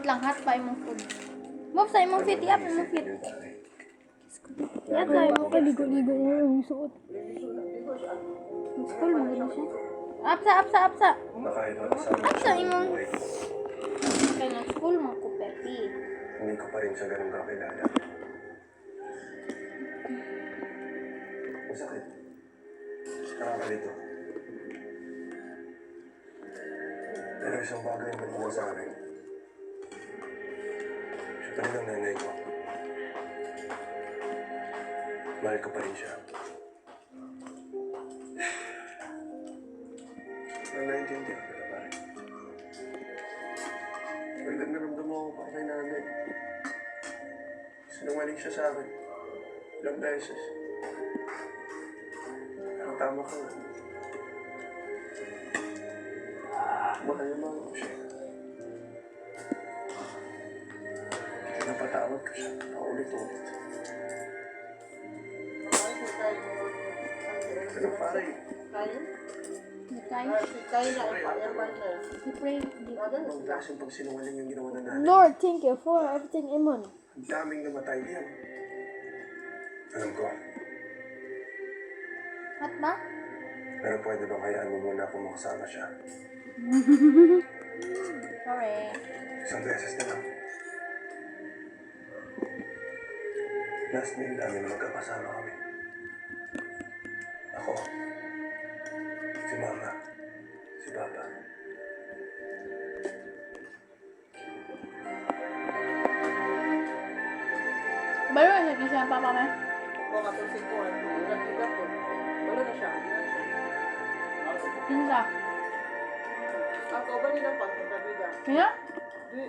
Wait lang, hot pa imong food. Move sa imong feet, yap, imong feet. Yap sa imong feet. Ligo-ligo mo yung suot. School mo gano'n siya. Apsa. Apsa imong. Kaya ng school mo ko, Pepi. Hindi ko pa rin siya ganun kakilala. Masakit. Nakakalito. Pero isang bagay na naman sa akin. Siya talagang nanay ko. Mahal ko pa rin siya. Naiintindihan ko na pare. Hanggang naramdaman ako pa kay nanay. Sinungaling siya sa akin. Ilang beses. Pero tama ka nga. Mahal naman ko siya. Kaya napatawad ko siya. Paulit-ulit. Pero pare, ang klaseng pagsinungaling yung ginawa ng nanay. Lord, thank you for everything, Amen. Ang daming namatay diyan. Alam ko. Hot ba? Pero pwede bang hayaan mo muna akong makasama siya? Sorry. Isang beses na lang. Last meal namin na magkakasama kami. Ako, si Mama, si Papa. Balo na siya ang papa mo? Pinsa. Ako ba nilang pagkakabida? Kaya? Di,